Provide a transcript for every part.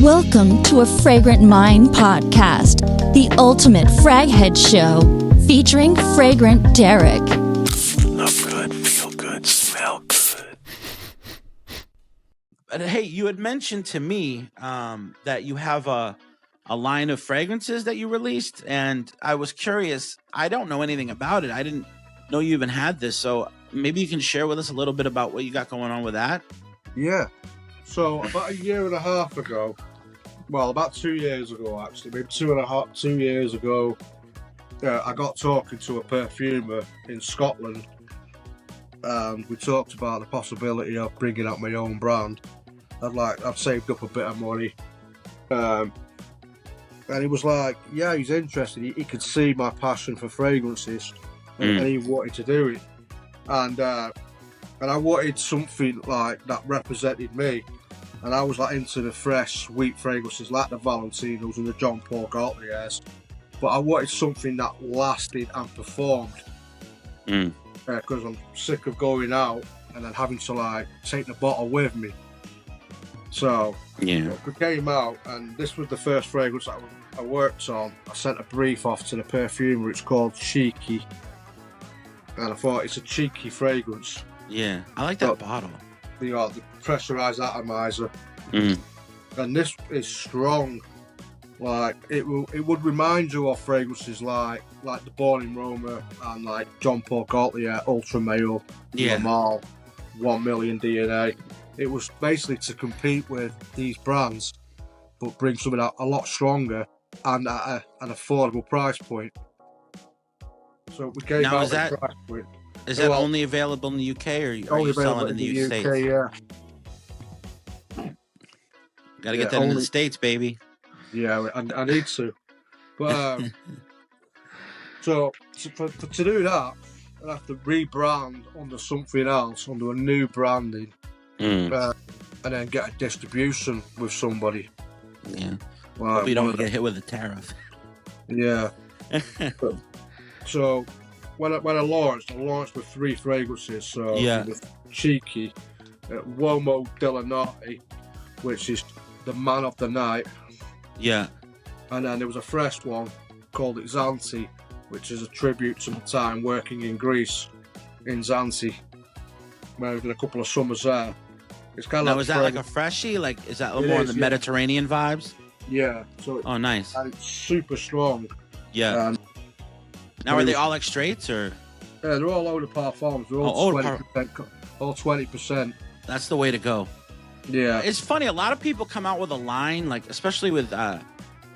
Welcome to a Fragrant Mind podcast, the ultimate fraghead show, featuring Fragrant Derek. Look good, feel good, smell good. But hey, you had mentioned to me that you have a line of fragrances that you released, and I was curious. I don't know anything about it. I didn't know you even had this, so maybe you can share with us a little bit about what you got going on with that. Yeah. So about a year and a half ago, well, about 2 years ago, actually, maybe 2 years ago, I got talking to a perfumer in Scotland, and we talked about the possibility of bringing out my own brand. I've saved up a bit of money, and he was like, yeah, he's interested. He could see my passion for fragrances, and he wanted to do it, and I wanted something like that represented me. And I was like into the fresh, sweet fragrances like the Valentinos and the Jean Paul Gaultiers. But I wanted something that lasted and performed. Because I'm sick of going out and then having to like take the bottle with me. So we came out, and this was the first fragrance that I worked on. I sent a brief off to the perfumer. It's called Cheeky. And I thought it's a cheeky fragrance. Yeah, I like that bottle. The pressurized atomizer, and this is strong. Like it would remind you of fragrances like the Born in Roma and like Jean Paul Gaultier, Ultra Male, Lamal, 1 Million DNA. It was basically to compete with these brands, but bring something out a lot stronger and at an affordable price point. So we came out with a price point. Is that only available in the UK, or are you selling in the States? Yeah. Gotta get that in the States, baby. Yeah, I need to. But so to do that, I'd have to rebrand under something else, under a new branding, and then get a distribution with somebody. Yeah. Hope you don't get hit with a tariff. Yeah. So when I launched with 3 fragrances. So with Cheeky, Uomo della Notte, which is the man of the night. Yeah. And then there was a fresh one called Xanthi, which is a tribute to my time working in Greece, in Xanthi, where I did a couple of summers there. It's kind of is that like a freshie? Like, is that more in the Mediterranean vibes? Yeah. So nice. And it's super strong. Yeah. Now, are they all like straights, or? Yeah, they're all eau de parfums. They're all 20%. All 20%. That's the way to go. Yeah. It's funny. A lot of people come out with a line, like especially with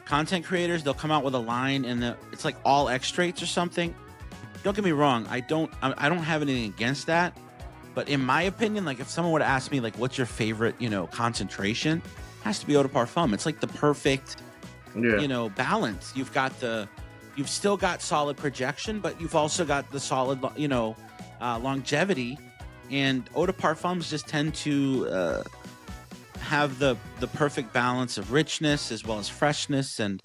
content creators, they'll come out with a line, and it's like all extracts or something. Don't get me wrong. I don't have anything against that, but in my opinion, like if someone would ask me, like, what's your favorite, concentration, it has to be eau de parfum. It's like the perfect, balance. You've still got solid projection, but you've also got the solid, longevity. And eau de parfums just tend to have the perfect balance of richness as well as freshness. And,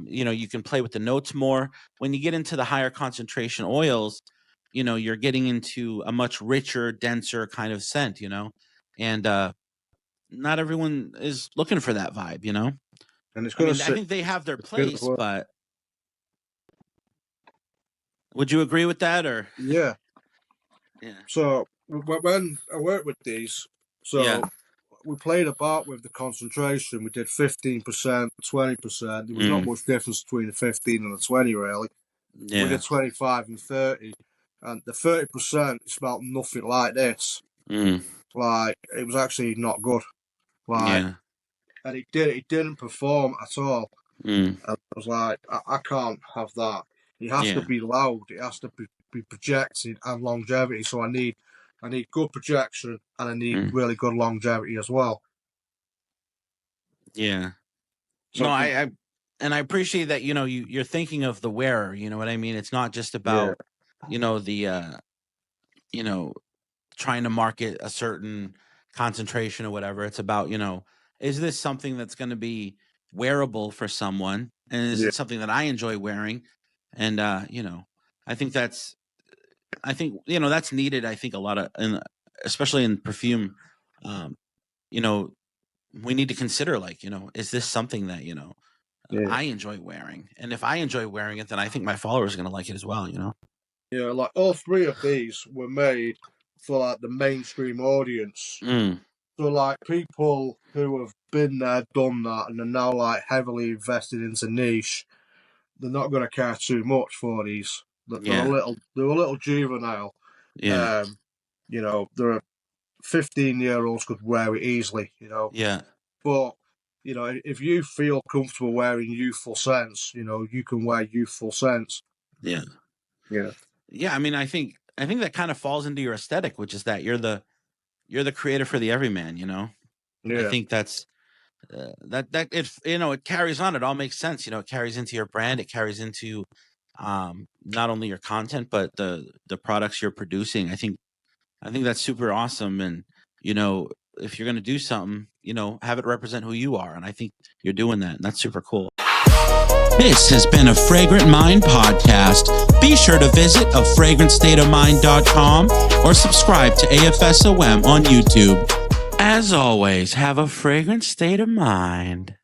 you can play with the notes more. When you get into the higher concentration oils, you're getting into a much richer, denser kind of scent, and not everyone is looking for that vibe, And it's I think they have their place, but would you agree with that, or? Yeah. So when I worked with these, we played about with the concentration. We did 15%, 20%. There was not much difference between the 15 and the 20, really. Yeah. We did 25 and 30. And the 30% smelled nothing like this. Like, it was actually not good. And it didn't perform at all. And I was like, I can't have that. It has to be loud. It has to be projected and longevity. So I need good projection, and I need really good longevity as well. Yeah. So I appreciate that. You're thinking of the wearer. You know what I mean? It's not just about the trying to market a certain concentration or whatever. It's about is this something that's going to be wearable for someone, and is it something that I enjoy wearing? And I think that's needed. I think a lot of, especially in perfume, we need to consider, like, is this something that, Yeah. I enjoy wearing? And if I enjoy wearing it, then I think my followers are going to like it as well, Yeah, like all three of these were made for like the mainstream audience. Mm, So like people who have been there, done that, and are now like heavily invested into niche, they're not going to care too much for these. They're yeah. they're a little juvenile. Yeah. They're 15-year-olds could wear it easily. Yeah. But if you feel comfortable wearing youthful scents, you can wear youthful scents. Yeah. Yeah. Yeah. I mean, I think that kind of falls into your aesthetic, which is that you're the creator for the everyman, Yeah. I think that's that it carries on. It all makes sense. It carries into your brand. It carries into not only your content, but the products you're producing. I think that's super awesome. And, if you're going to do something, have it represent who you are. And I think you're doing that. And that's super cool. This has been a Fragrant Mind podcast. Be sure to visit afragrantstateofmind.com or subscribe to AFSOM on YouTube. As always, have a fragrant state of mind.